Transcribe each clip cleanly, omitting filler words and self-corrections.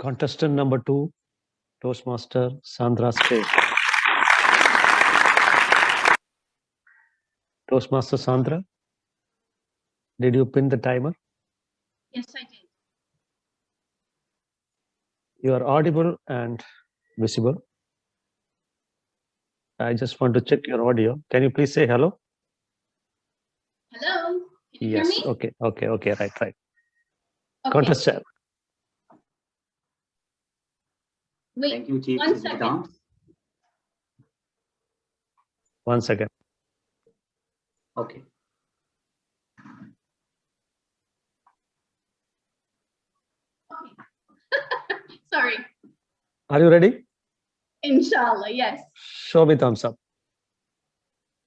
Contestant number 2, Toastmaster Sandra State. Toastmaster Sandra, did you pin the timer? Yes, I did. You are audible and visible. I just want to check your audio. Can you please say hello? Hello? Can you Yes. hear me? Okay. Right. Okay. Contestant. Wait, Thank you, Chief. one second. One second. Okay. Sorry. Are you ready? Inshallah, yes. Show me thumbs up.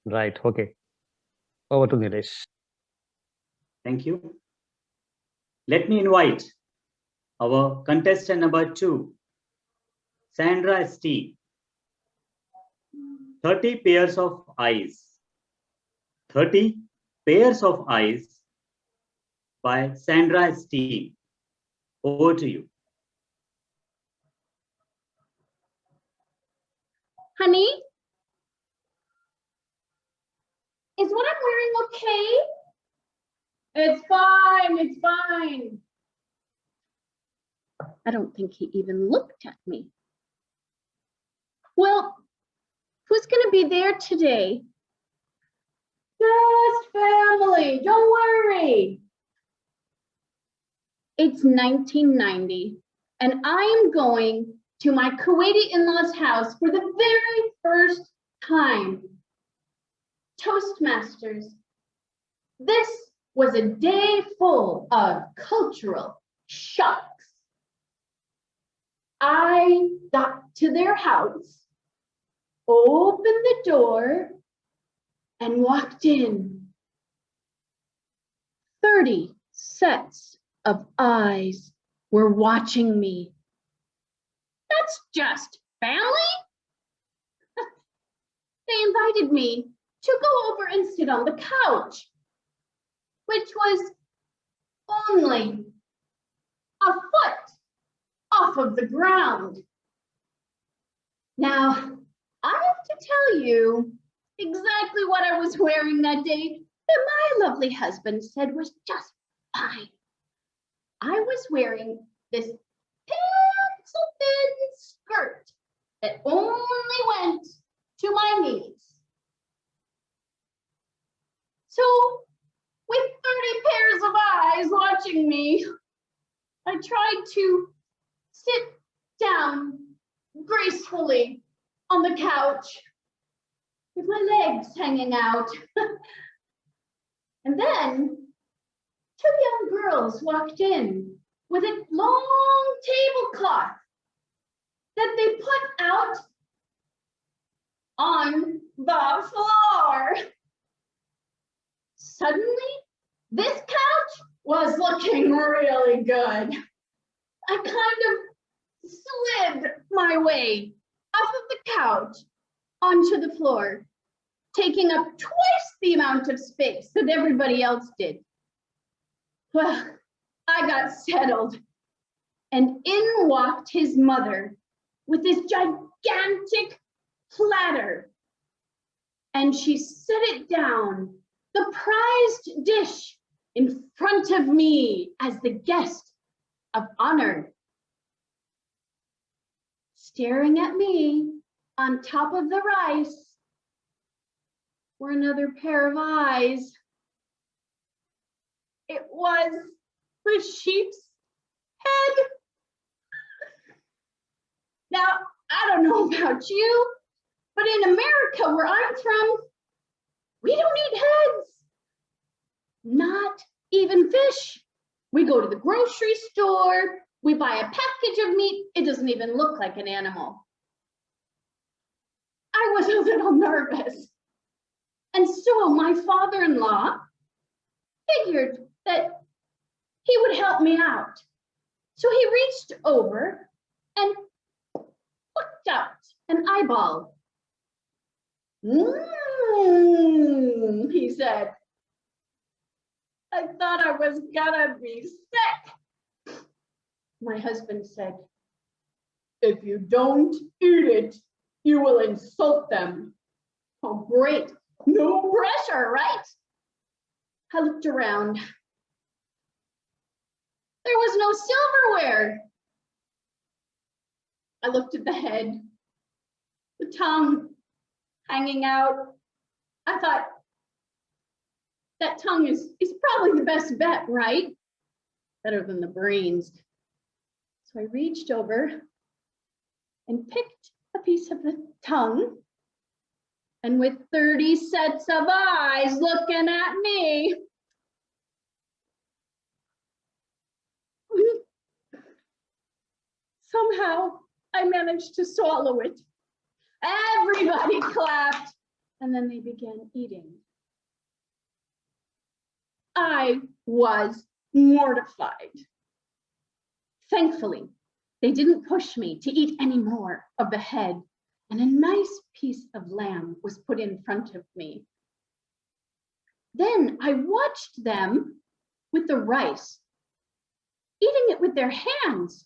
Right. Okay. Over to Nilesh. Thank you. Let me invite our contestant number 2, Sandra Steve. 30 pairs of eyes. 30 pairs of eyes by Sandra Steve. Over to you. Honey? Is what I'm wearing okay? It's fine, it's fine. I don't think he even looked at me. Well, who's gonna be there today? Just family, don't worry. It's 1990, and I'm going to my Kuwaiti in-laws house for the very first time. Toastmasters, this was a day full of cultural shocks. I got to their house, opened the door, and walked in. 30 sets of eyes were watching me. That's just family? They invited me to go over and sit on the couch, which was only a foot off of the ground. Now, I have to tell you exactly what I was wearing that day that my lovely husband said was just fine. I was wearing this pencil-thin skirt that only went to my knees. So, with 30 pairs of eyes watching me, I tried to sit down gracefully on the couch with my legs hanging out. And then 2 young girls walked in with a long tablecloth that they put out on the floor. Suddenly, this couch was looking really good. I kind of slid my way off of the couch onto the floor, taking up twice the amount of space that everybody else did. Well, I got settled, and in walked his mother with this gigantic platter, and she set it down, the prized dish, in front of me as the guest of honor. Staring at me on top of the rice were another pair of eyes. It was the sheep's head. Now, I don't know about you, but in America, where I'm from, we don't eat heads. Not even fish. We go to the grocery store, we buy a package of meat, it doesn't even look like an animal. I was a little nervous. And so my father-in-law figured that he would help me out. So he reached over and plucked out an eyeball. He said, I thought I was gonna be sick. My husband said, If you don't eat it, you will insult them. Oh, great. No pressure, right? I looked around. There was no silverware. I looked at the head, the tongue hanging out. I thought, that tongue is probably the best bet, right? Better than the brains. So I reached over and picked a piece of the tongue. And with 30 sets of eyes looking at me, somehow I managed to swallow it. Everybody clapped, and then they began eating. I was mortified. Thankfully, they didn't push me to eat any more of the head, and a nice piece of lamb was put in front of me. Then I watched them with the rice, eating it with their hands.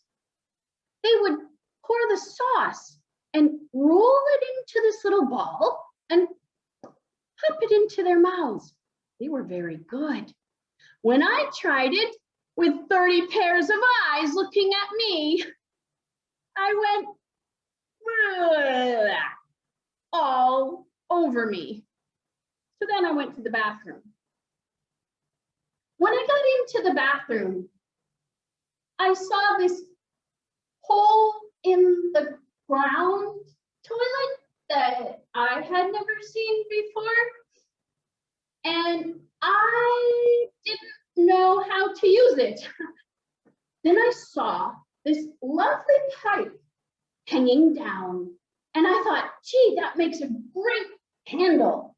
They would pour the sauce and roll it into this little ball and pop it into their mouths. They were very good. When I tried it with 30 pairs of eyes looking at me, I went all over me. So then I went to the bathroom. When I got into the bathroom, I saw this hole in the ground toilet that I had never seen before. And I didn't know how to use it. Then I saw this lovely pipe hanging down. And I thought, gee, that makes a great handle.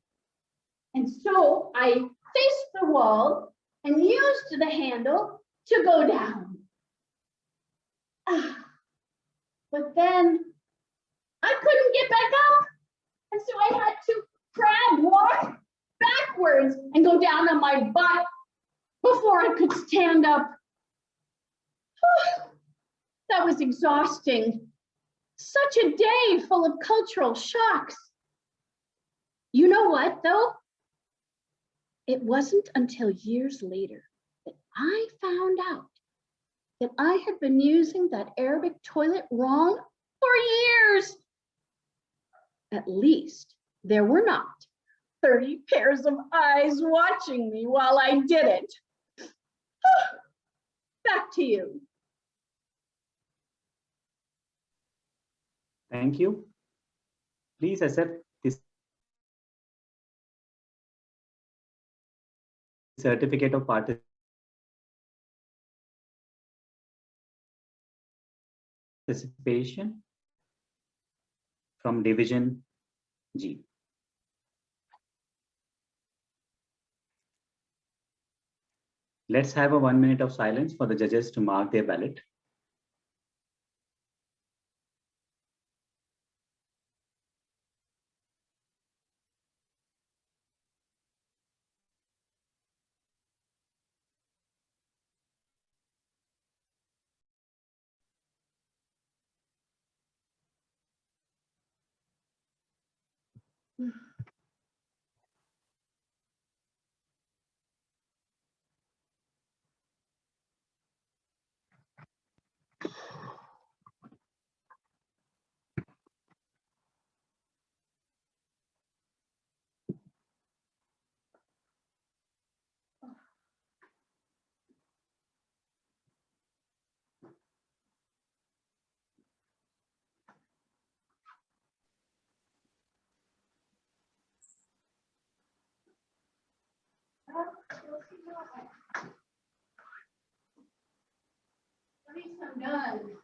And so I faced the wall and used the handle to go down. But then I couldn't get back up. And so I had to crab walk backwards and go down on my butt before I could stand up. That was exhausting. Such a day full of cultural shocks. You know what, though? It wasn't until years later that I found out that I had been using that Arabic toilet wrong for years. At least there were not 30 pairs of eyes watching me while I did it. Back to you. Thank you. Please accept this certificate of participation from Division G. Let's have a 1 minute of silence for the judges to mark their ballot. I'm done.